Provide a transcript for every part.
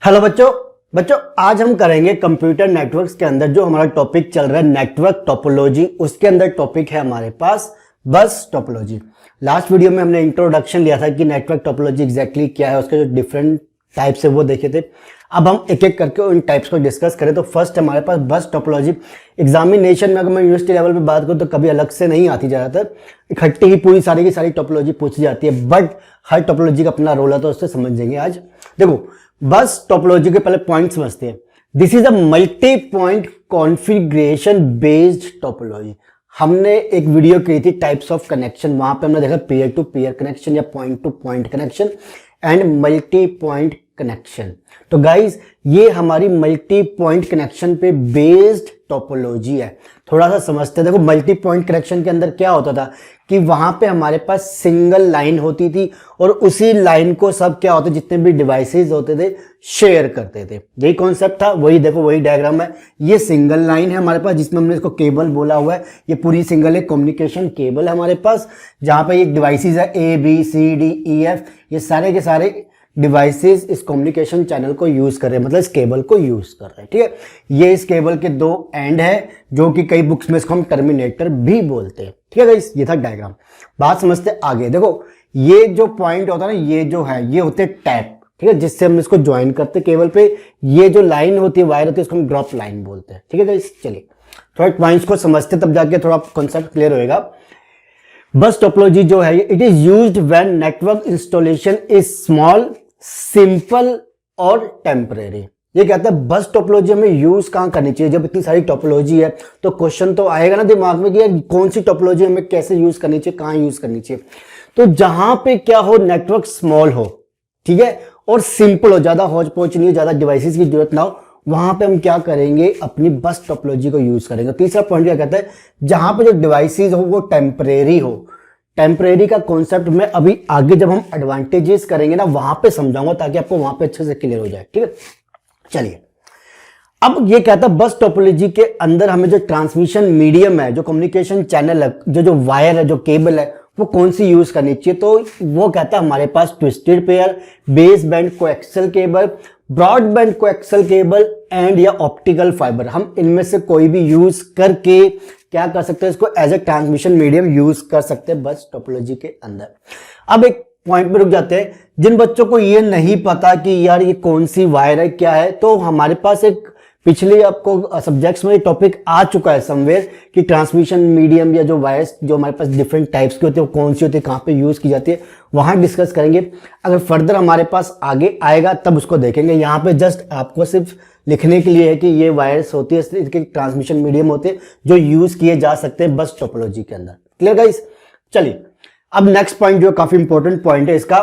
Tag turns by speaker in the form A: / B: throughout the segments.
A: Hello बच्चों बच्चों आज हम करेंगे कंप्यूटर नेटवर्क्स के अंदर जो हमारा टॉपिक चल रहा है नेटवर्क टोपोलॉजी। उसके अंदर टॉपिक है हमारे पास बस टोपोलॉजी। लास्ट वीडियो में हमने इंट्रोडक्शन लिया था कि नेटवर्क टोपोलॉजी एग्जैक्टली क्या है, उसके जो डिफरेंट टाइप्स है वो देखे थे। अब हम एक एक करके उन टाइप्स को डिस्कस करें। तो फर्स्ट हमारे पास बस टोपोलॉजी। एग्जामिनेशन में अगर मैं यूनिवर्सिटी लेवल पे बात करूँ तो कभी अलग से नहीं आती, ज़्यादातर इकट्ठी ही पूरी सारी की सारी टोपोलॉजी पूछी जाती है, बट हर टोपोलॉजी का अपना रोल है तो उससे समझेंगे आज। देखो बस टोपोलॉजी के पहले पॉइंट समझते हैं। This is a multi point configuration based topology. हमने एक वीडियो की थी टाइप्स ऑफ कनेक्शन, वहां पे हमने देखा पीयर टू पीयर कनेक्शन या point two point connection and multi point connection. तो गाइज ये हमारी मल्टी पॉइंट कनेक्शन पे बेस्ड टोपोलॉजी है। थोड़ा सा समझते हैं। देखो मल्टी पॉइंट कनेक्शन के अंदर क्या होता था कि वहां पे हमारे पास सिंगल लाइन होती थी और उसी लाइन को सब क्या होते, जितने भी डिवाइसेस होते थे शेयर करते थे। यही कॉन्सेप्ट था। वही देखो वही डायग्राम है। ये सिंगल लाइन है हमारे पास जिसमें हमने इसको केबल बोला हुआ है। ये पूरी सिंगल एक कम्युनिकेशन केबल है हमारे पास, जहां पे ये डिवाइसेस है A B C D E F. ये सारे के सारे डिवाइसेस इस कम्युनिकेशन चैनल को यूज कर रहे हैं, मतलब इस केबल को यूज कर रहे हैं। ठीक है, ये इस केबल के दो एंड है जो कि कई बुक्स में इसको हम टर्मिनेटर भी बोलते हैं। ठीक है गाइस, ये था डायग्राम। बात समझते आगे। देखो ये जो पॉइंट होता है ना, ये जो है ये होते टैप। ठीक है, जिससे हम इसको ज्वाइन करते हैं केबल पे। ये जो लाइन होती है वायर होती है उसको हम ड्रॉप लाइन बोलते हैं। ठीक है गाइस, चलिए थोड़ा पॉइंट्स को समझते तब जाके थोड़ा कॉन्सेप्ट क्लियर होएगा। बस टोपोलॉजी जो है it is used when network installation is small, simple और टेम्परेरी। ये कहता है बस टोपोलॉजी हमें यूज कहां करनी चाहिए। जब इतनी सारी टोपोलॉजी है तो क्वेश्चन तो आएगा ना दिमाग में कि यार कौन सी टोपोलॉजी हमें कैसे यूज करनी चाहिए, कहां यूज करनी चाहिए। तो जहां पे क्या हो, नेटवर्क स्मॉल हो, ठीक है, और सिंपल हो, ज्यादा हौच पौच नहीं हो, ज्यादा डिवाइसेस की जरूरत ना हो, वहां पे हम क्या करेंगे, अपनी बस टोपोलॉजी को यूज करेंगे। तीसरा पॉइंट क्या कहता है, जहां पे जो डिवाइसेस हो वो टेम्परेरी हो। टेम्परेरी का कॉन्सेप्ट में अभी आगे जब हम एडवांटेजेस करेंगे ना वहां पे समझाऊंगा, ताकि आपको वहां पे अच्छे से क्लियर हो जाए। ठीक है, चलिए अब ये कहता है बस टोपोलॉजी के अंदर हमें जो ट्रांसमिशन मीडियम है, जो कम्युनिकेशन चैनल है, जो वायर है, जो केबल है, वो कौन सी यूज करनी चाहिए। तो वो कहता है हमारे पास twisted pair, base band coaxial cable, broadband coaxial cable and या ऑप्टिकल फाइबर। हम इनमें से कोई भी यूज करके क्या कर सकते हैं, इसको as a transmission medium use कर सकते हैं बस टोपोलॉजी के अंदर। अब एक पॉइंट पे रुक जाते हैं। जिन बच्चों को ये नहीं पता कि यार ये कौन सी वायर है क्या है, तो हमारे पास एक पिछले आपको सब्जेक्ट्स में टॉपिक आ चुका है समवेयर कि ट्रांसमिशन मीडियम या जो वायर्स जो हमारे पास डिफरेंट टाइप्स की होती है वो कौन सी होती है, कहाँ पे यूज की जाती है, वहां डिस्कस करेंगे। अगर फर्दर हमारे पास आगे आएगा तब उसको देखेंगे। यहाँ पे जस्ट आपको सिर्फ लिखने के लिए है कि ये वायर्स होती है, इसके ट्रांसमिशन मीडियम होते हैं जो यूज किए जा सकते हैं बस टोपोलॉजी के अंदर। क्लियर गाइस, चलिए अब नेक्स्ट पॉइंट जो काफी इंपॉर्टेंट पॉइंट है इसका,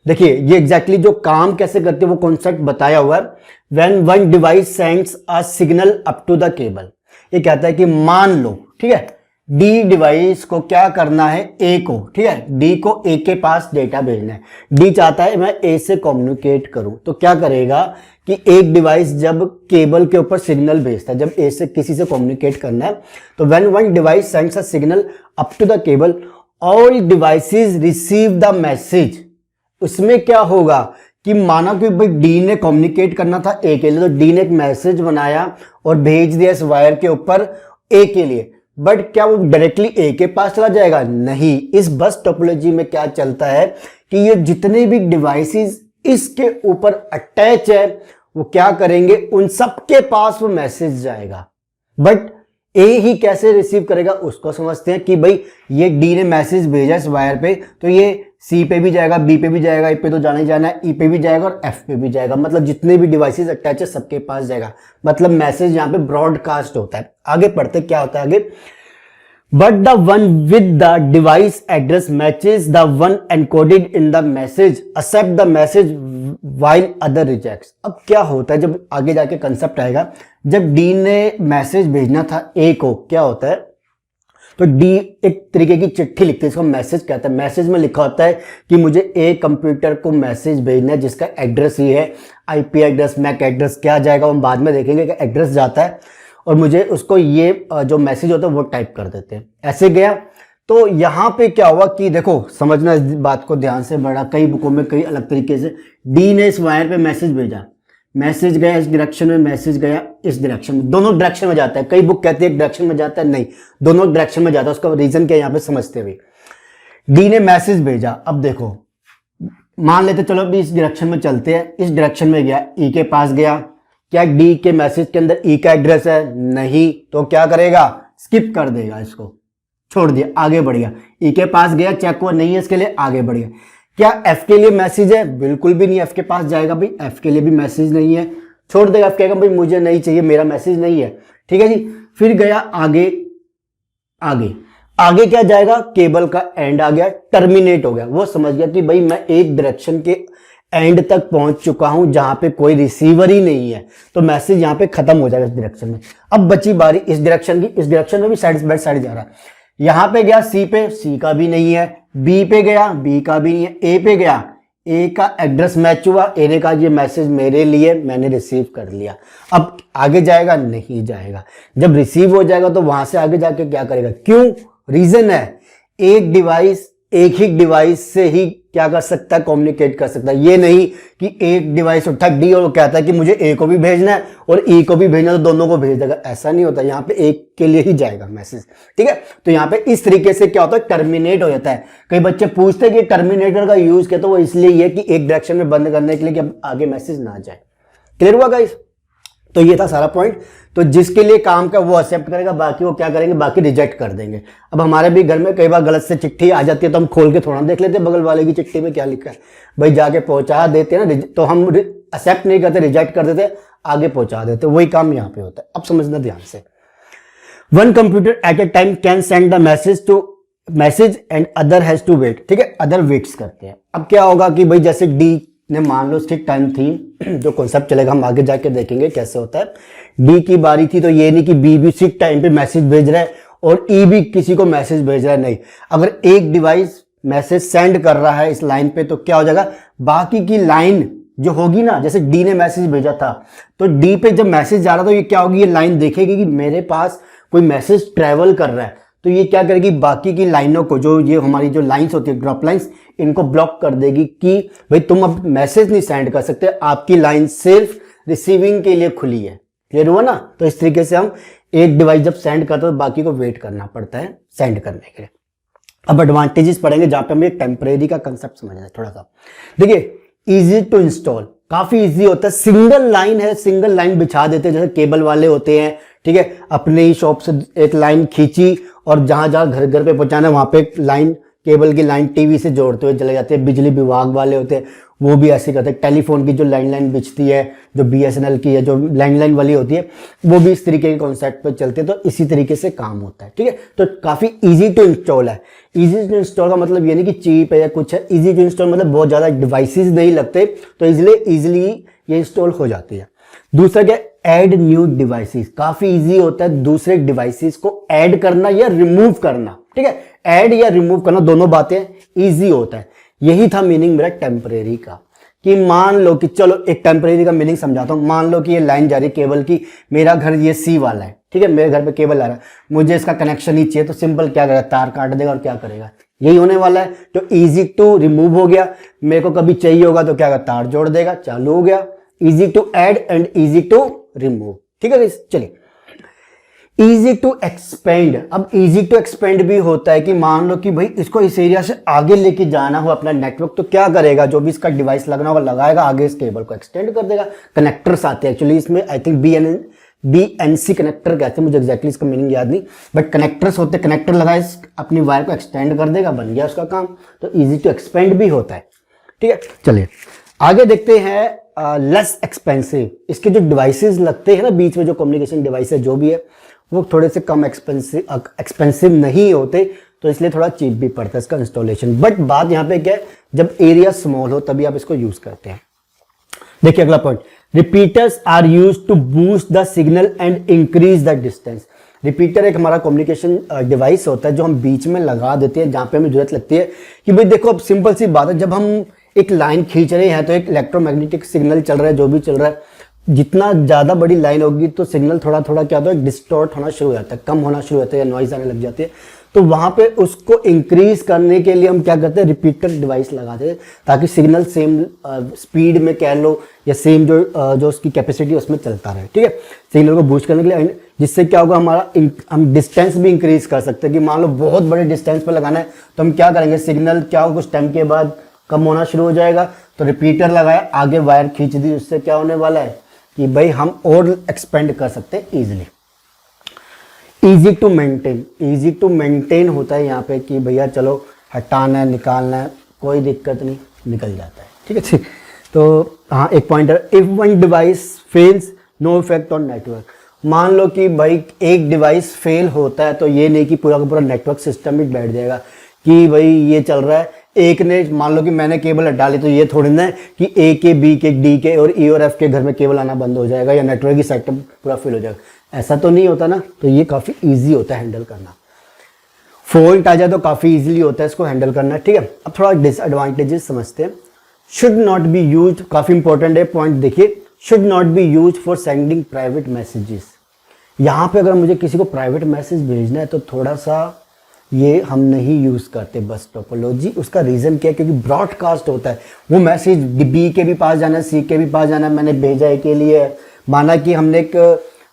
A: देखिए ये एग्जैक्टली जो काम कैसे करते हैं वो कॉन्सेप्ट बताया हुआ है। When one device sends a signal up to the cable, ये कहता है कि मान लो, ठीक है, डी डिवाइस को क्या करना है, ए को, ठीक है, डी को ए के पास डेटा भेजना है। डी चाहता है मैं ए से कम्युनिकेट करूं, तो क्या करेगा कि एक डिवाइस जब केबल के ऊपर सिग्नल भेजता है, जब ए से किसी से कम्युनिकेट करना है, तो when one device sends a signal up to the cable all devices receive the message. उसमें क्या होगा कि माना कि भाई डी ने कम्युनिकेट करना था ए के लिए, तो डी ने एक मैसेज बनाया और भेज दिया इस वायर के ऊपर ए के लिए, बट क्या वो डायरेक्टली ए के पास चला जाएगा? नहीं। इस बस टोपोलॉजी में क्या चलता है कि ये जितने भी डिवाइसेस इसके ऊपर अटैच है वो क्या करेंगे, उन सबके पास वो मैसेज जाएगा। बट ए ही कैसे रिसीव करेगा उसको समझते हैं कि भाई ये डी ने मैसेज भेजा इस वायर पे, तो ये सी पे भी जाएगा, बी पे भी जाएगा, ए पे तो जाना ही जाना है, ई पे भी जाएगा और एफ पे भी जाएगा। मतलब जितने भी डिवाइसेस अटैच है सबके पास जाएगा। मतलब मैसेज यहाँ पे ब्रॉडकास्ट होता है। आगे पढ़ते क्या होता है आगे, but the one with the device address matches the one encoded in the message accept the message while other rejects. अब क्या होता है, जब आगे जाके कंसेप्ट आएगा, जब डी ने मैसेज भेजना था ए को, क्या होता है, तो डी एक तरीके की चिट्ठी लिखती है, इसको मैसेज कहता है। मैसेज में लिखा होता है कि मुझे ए कंप्यूटर को मैसेज भेजना है जिसका एड्रेस ये है, आईपी एड्रेस, मैक एड्रेस, क्या जाएगा हम बाद में देखेंगे कि एड्रेस जाता है, और मुझे उसको ये जो मैसेज होता है वो टाइप कर देते हैं। ऐसे गया तो यहां पे क्या हुआ कि देखो समझना इस बात को ध्यान से, बड़ा कई बुकों में कई अलग तरीके से डी ने इस वायर पे मैसेज भेजा, मैसेज गया इस डायरेक्शन में, मैसेज गया इस डायरेक्शन में, दोनों डायरेक्शन में जाता है। कई बुक कहते हैं एक डायरेक्शन में जाता है, नहीं, दोनों डायरेक्शन में जाता है। उसका रीजन क्या है यहाँ पे समझते हुए, डी ने मैसेज भेजा। अब देखो मान लेते चलो अभी इस डायरेक्शन में चलते हैं, इस डायरेक्शन में गया, ई के पास गया, क्या डी के मैसेज के अंदर ई का एड्रेस है? नहीं, तो क्या करेगा? स्किप कर देगा, इसको छोड़ दिया, आगे बढ़ गया। ई के पास गया, चेक हुआ नहीं है इसके लिए, आगे बढ़ गया। क्या एफ के लिए मैसेज है? बिल्कुल भी नहीं, एफ के पास जाएगा भाई, एफ के लिए भी मैसेज नहीं है, छोड़ देगा। एफ कहेगा भाई मुझे नहीं चाहिए, मेरा मैसेज नहीं है, ठीक है जी। फिर गया आगे, आगे आगे क्या जाएगा? केबल का एंड आ गया, टर्मिनेट हो गया। वो समझ गया कि भाई मैं एक डायरेक्शन के एंड तक पहुंच चुका हूं जहां पे कोई रिसीवर ही नहीं है, तो मैसेज यहां पे खत्म हो जाएगा इस डायरेक्शन में। अब बची बारी इस डायरेक्शन की, इस डायरेक्शन में भी साइड बाय साइड जा रहा है। यहां पे गया सी पे, सी का भी नहीं है, बी पे गया, बी का भी नहीं है, ए पे गया, ए का एड्रेस मैच हुआ, ए ने कहा ये मैसेज मेरे लिए, मैंने रिसीव कर लिया। अब आगे जाएगा? नहीं जाएगा। जब रिसीव हो जाएगा तो वहां से आगे जाके क्या करेगा? क्यों? रीजन है एक डिवाइस एक ही डिवाइस से ही क्या कर सकता है? कम्युनिकेट कर सकता है। ये नहीं कि एक डिवाइस उठा डी और कहता है कि मुझे ए को भी भेजना है और ई को भी भेजना है, तो दोनों को भेज देगा, ऐसा नहीं होता। यहाँ पे एक के लिए ही जाएगा मैसेज, ठीक है। तो यहाँ पे इस तरीके से क्या होता है? टर्मिनेट हो जाता है। कई बच्चे पूछते हैं कि टर्मिनेटर का यूज क्या, तो वो इसलिए ये कि एक डायरेक्शन में बंद करने के लिए कि अब आगे मैसेज ना जाए। क्लियर हुआ गाइस? तो ये था सारा पॉइंट। तो जिसके लिए काम का वो एक्सेप्ट करेगा, बाकी वो क्या करेंगे? बाकी रिजेक्ट कर देंगे। अब हमारे भी घर में कई बार गलत से चिट्ठी आ जाती है तो हम खोल के थोड़ा देख लेते हैं बगल वाले की चिट्ठी में क्या लिखा है, भाई जाके पहुंचा देते हैं ना, तो हम एक्सेप्ट नहीं करते, रिजेक्ट कर देते, आगे पहुंचा देते। वही काम यहाँ पे होता है। अब समझना ध्यान से, one computer at a time can send the message and other has to wait, ठीक है, अदर वेट्स करते हैं। अब क्या होगा कि भाई जैसे डी ने मान लो स्टिक टाइम थी, जो कॉन्सेप्ट चलेगा हम आगे जाके देखेंगे कैसे होता है। डी की बारी थी, तो ये नहीं कि बी भी स्टिक टाइम पे मैसेज भेज रहा है और ई भी किसी को मैसेज भेज रहा है, नहीं। अगर एक डिवाइस मैसेज सेंड कर रहा है इस लाइन पे, तो क्या हो जाएगा? बाकी की लाइन जो होगी ना, जैसे डी ने मैसेज भेजा था, तो डी पे जब मैसेज जा रहा था, तो ये क्या होगी? ये लाइन देखेगी कि मेरे पास कोई मैसेज ट्रेवल कर रहा है, तो ये क्या करेगी? बाकी की लाइनों को, जो ये हमारी जो लाइंस होती है ड्रॉप लाइंस, इनको ब्लॉक कर देगी कि भाई तुम अब मैसेज नहीं सेंड कर सकते, आपकी लाइन सिर्फ रिसीविंग के लिए खुली है। क्लियर हुआ ना? तो इस तरीके से हम एक डिवाइस जब सेंड करते हैं तो बाकी को वेट करना पड़ता है सेंड करने के लिए। अब एडवांटेजेस पढ़ेंगे जहां पे हमें टेम्परेरी का कंसेप्ट समझना है थोड़ा सा। देखिए, इजी टू इंस्टॉल, काफी इजी होता है। सिंगल लाइन है, सिंगल लाइन बिछा देते हैं, जैसे केबल वाले होते हैं, ठीक है। अपने ही शॉप से एक लाइन खींची और जहां जहां घर घर पे पहुंचाना है वहां पे एक लाइन, केबल की लाइन टीवी से जोड़ते हुए चले जाते हैं। बिजली विभाग वाले होते हैं वो भी ऐसे करते हैं। टेलीफोन की जो लैंडलाइन बिछती है, जो बीएसएनएल की है, जो लैंडलाइन वाली होती है, वो भी इस तरीके के कॉन्सेप्ट पे चलते हैं। तो इसी तरीके से काम होता है, ठीक है। तो काफी इजी टू इंस्टॉल है। इजी टू इंस्टॉल का मतलब ये नहीं कि चीप है या कुछ है। इजी टू इंस्टॉल मतलब बहुत ज्यादा डिवाइसेस नहीं लगते, तो इसलिए इजिली ये इंस्टॉल हो जाती है। दूसरा क्या? ऐड न्यू डिवाइसेस, काफी इजी होता है दूसरे डिवाइसेस को ऐड करना या रिमूव करना, ठीक है। ऐड या रिमूव करना दोनों बातें इजी होता है। यही था मीनिंग मेरा टेम्परेरी का, कि मान लो कि चलो एक टेम्परेरी का मीनिंग समझाता हूं। मान लो कि ये लाइन जा रही है केबल की, मेरा घर ये सी वाला है, ठीक है, मेरे घर पे केबल आ रहा है, मुझे इसका कनेक्शन ही चाहिए, तो सिंपल क्या करेगा? तार काट देगा और क्या करेगा? यही होने वाला है। तो इजी टू रिमूव हो गया, मेरे को कभी चाहिए होगा तो क्या करेगा? तार जोड़ देगा, चालू हो गया। Easy to add and easy to remove, ठीक है। चलिए, इजी टू एक्सपेंड। अब इजी टू एक्सपेंड भी होता है कि मान लो कि भाई इसको इस एरिया से आगे लेके जाना हो अपना नेटवर्क, तो क्या करेगा? जो भी इसका डिवाइस लगना होगा लगाएगा, आगे इस केबल को एक्सटेंड कर देगा। कनेक्टर्स आते हैं एक्चुअली इसमें, आई थिंक BNC कनेक्टर कहते हैं, मुझे एक्जैक्टली इसका मीनिंग याद नहीं, बट कनेक्टर्स होते हैं। कनेक्टर लगाए अपनी वायर को एक्सटेंड कर देगा, बन गया उसका काम। तो इजी टू एक्सपेंड भी होता है, ठीक है। चलिए आगे देखते हैं। लेस एक्सपेंसिव, इसके जो डिवाइसेस लगते हैं ना बीच में, जो कम्युनिकेशन डिवाइस है जो भी है, वो थोड़े से कम एक्सपेंसिव नहीं होते, तो इसलिए थोड़ा चीप भी पड़ता है इसका इंस्टॉलेशन। बट बात यहाँ पे क्या है, जब एरिया स्मॉल हो तभी आप इसको यूज करते हैं। देखिए अगला point, repeaters are used to boost the signal and increase the distance. Repeater एक हमारा कम्युनिकेशन डिवाइस होता है जो हम बीच में लगा देते हैं जहां पे हमें जरूरत लगती है कि भाई देखो, अब सिंपल सी बात है, जब हम एक लाइन खींच रहे हैं तो एक इलेक्ट्रोमैग्नेटिक सिग्नल चल रहा है, जो भी चल रहा है, जितना ज्यादा बड़ी लाइन होगी तो सिग्नल थोड़ा थोड़ा क्या होता है, डिस्टॉर्ट होना शुरू हो जाता है, कम होना शुरू होता है या नॉइज आने लग जाती है। तो वहां पे उसको इंक्रीज करने के लिए हम क्या करते हैं, रिपीटर डिवाइस लगाते हैं ताकि सिग्नल सेम स्पीड में कह लो या सेम जो उसकी कैपेसिटी उसमें चलता रहे। ठीक है, सिग्नल को बूस्ट करने के लिए, जिससे क्या होगा हमारा हम डिस्टेंस भी इंक्रीज कर सकते हैं कि मान लो बहुत बड़े डिस्टेंस पर लगाना है तो हम क्या करेंगे, सिग्नल क्या होगा कुछ टाइम के बाद कम होना शुरू हो जाएगा, तो रिपीटर लगाया, आगे वायर खींच दी, उससे क्या होने वाला है कि भाई हम और एक्सपेंड कर सकते हैं इजीली। इजी टू मेंटेन होता है यहाँ पे कि भैया चलो हटाना है निकालना है कोई दिक्कत नहीं, निकल जाता है। ठीक है ठीक। तो हाँ एक pointer, if one device fails no effect on network. मान लो कि भाई एक डिवाइस फेल होता है तो ये नहीं कि पूरा का पूरा नेटवर्क सिस्टम ही बैठ जाएगा कि भाई ये चल रहा है, एक ने मान लो कि मैंने केबल हटा ली तो ये थोड़ी ना है कि ए के बी के डी के और ई और एफ के घर में केबल आना बंद हो जाएगा या नेटवर्क की सेटअप पूरा फेल हो जाएगा, ऐसा तो नहीं होता ना। तो ये काफ़ी ईजी होता है हैंडल करना, फॉल्ट आ जाए तो काफ़ी ईजिली होता है इसको हैंडल करना। ठीक है, अब थोड़ा डिसएडवांटेजेस समझते हैं। शुड नॉट बी यूज, काफ़ी इंपॉर्टेंट है पॉइंट, देखिए should not be use for sending private messages. यहाँ पे अगर मुझे किसी को प्राइवेट मैसेज भेजना है तो थोड़ा सा ये हम नहीं यूज़ करते बस टोपोलॉजी। उसका रीज़न क्या है, क्योंकि ब्रॉडकास्ट होता है, वो मैसेज बी के भी पास जाना है, सी के भी पास जाना है, मैंने भेजा है के लिए, माना कि हमने एक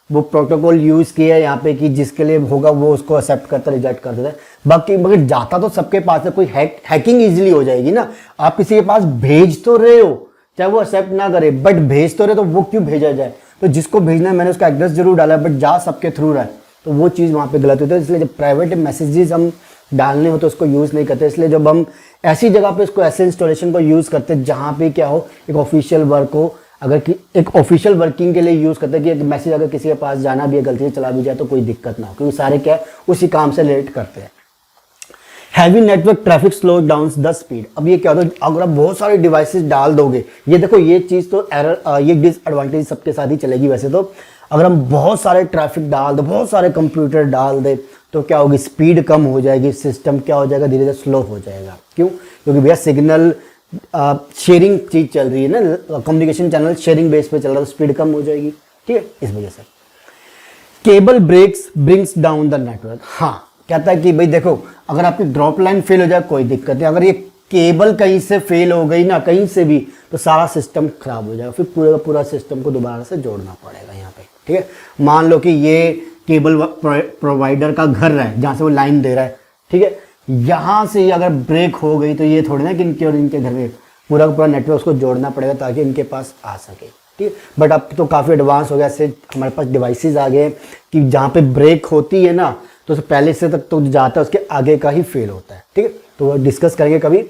A: वो प्रोटोकॉल यूज़ किया है यहाँ पे कि जिसके लिए होगा वो उसको एक्सेप्ट करता रिजेक्ट कर देता है, बाकी मगर जाता तो सबके पास है, कोई हैकिंग ईजिली हो जाएगी ना। आप किसी के पास भेज तो रहे हो चाहे वो एक्सेप्ट ना करे, बट भेज तो रहे, तो वो क्यों भेजा जाए, तो जिसको भेजना है मैंने उसका एड्रेस जरूर डाला है बट जा सबके थ्रू रहा है, तो वो चीज़ वहाँ पे गलत होती है। इसलिए जब प्राइवेट मैसेजेस हम डालने हो तो उसको यूज़ नहीं करते। इसलिए जब हम ऐसी जगह पे इसको ऐसे इंस्टॉलेशन को यूज़ करते हैं जहाँ पे क्या हो एक ऑफिशियल वर्क हो, अगर कि एक ऑफिशियल वर्किंग के लिए यूज़ करते हैं कि एक मैसेज अगर किसी के पास जाना भी है गलती से चला भी जाए तो कोई दिक्कत ना हो, क्योंकि सारे क्या है उसी काम से रिलेट करते हैं। Heavy network traffic slow down the speed. अब ये क्या होता है, अगर आप बहुत सारे डिवाइसेस डाल दोगे, ये देखो ये चीज़ तो एरर, ये डिसएडवांटेज सबके साथ ही चलेगी वैसे तो। अगर हम बहुत सारे ट्रैफिक डाल दो, बहुत सारे कंप्यूटर डाल दे तो क्या होगी, स्पीड कम हो जाएगी, सिस्टम क्या हो जाएगा धीरे धीरे स्लो हो जाएगा। क्यों, क्योंकि भैया सिग्नल शेयरिंग चीज़ चल रही है ना, कम्युनिकेशन चैनल शेयरिंग बेस पे चल रहा है तो स्पीड कम हो जाएगी। ठीक है, इस वजह से cable breaks brings down the network. हाँ, कहता है कि भाई देखो अगर आपकी ड्रॉप लाइन फेल हो जाए कोई दिक्कत नहीं, अगर ये केबल कहीं से फेल हो गई ना कहीं से भी तो सारा सिस्टम खराब हो जाएगा, फिर पूरे का पूरा सिस्टम को दोबारा से जोड़ना पड़ेगा यहाँ पे। ठीक है, मान लो कि ये केबल प्रोवाइडर का घर है जहाँ से वो लाइन दे रहा है, ठीक है, यहाँ से अगर ब्रेक हो गई तो ये थोड़ी ना कि इनके और इनके घर में पूरा का पूरा नेटवर्क उसको जोड़ना पड़ेगा ताकि इनके पास आ सके। ठीक है, बट अब तो काफ़ी एडवांस हो गया, ऐसे हमारे पास डिवाइसेस आ गए कि जहाँ पे ब्रेक होती है ना तो पहले से तक तो जाता है उसके आगे का ही फेल होता है। ठीक है, तो वो डिस्कस करेंगे कभी।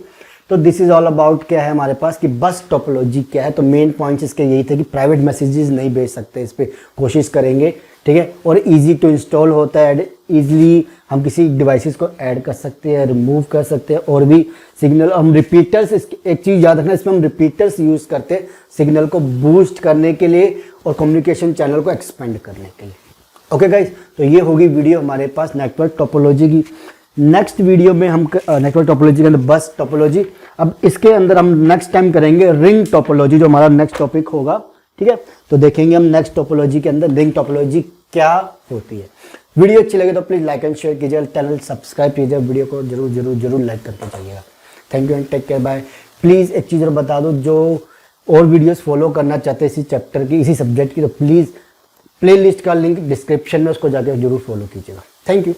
A: तो दिस इज ऑल अबाउट क्या है हमारे पास कि बस टोपोलॉजी क्या है। तो मेन पॉइंट्स इसके यही थे कि प्राइवेट मैसेजेस नहीं भेज सकते, इस पर कोशिश करेंगे। ठीक है, और इजी टू इंस्टॉल होता है, इजीली हम किसी डिवाइसेस को ऐड कर सकते हैं, रिमूव कर सकते हैं, और भी सिग्नल हम रिपीटर्स, एक चीज़ याद रखना इसमें हम रिपीटर्स यूज़ करते हैं सिग्नल को बूस्ट करने के लिए और कम्युनिकेशन चैनल को एक्सपेंड करने के लिए। ओके गाइज, तो ये होगी वीडियो हमारे पास नेटवर्क टोपोलॉजी की। नेक्स्ट वीडियो में हम नेटवर्क टोपोलॉजी के अंदर बस टोपोलॉजी, अब इसके अंदर हम नेक्स्ट टाइम करेंगे रिंग टोपोलॉजी जो हमारा नेक्स्ट टॉपिक होगा। ठीक है, तो देखेंगे हम नेक्स्ट टोपोलॉजी के अंदर रिंग टोपोलॉजी क्या होती है। वीडियो अच्छी लगे तो प्लीज़ लाइक एंड शेयर कीजिए, चैनल सब्सक्राइब कीजिए, वीडियो को जरूर जरूर जरूर लाइक करते जाइएगा। Thank you and take care, bye. Please एक चीज़ और बता दो, जो और वीडियोस फॉलो करना चाहते हैं इसी चैप्टर की, इसी सब्जेक्ट की, तो प्लीज़ प्लेलिस्ट का लिंक डिस्क्रिप्शन में उसको जाकर जरूर फॉलो कीजिएगा। Thank you.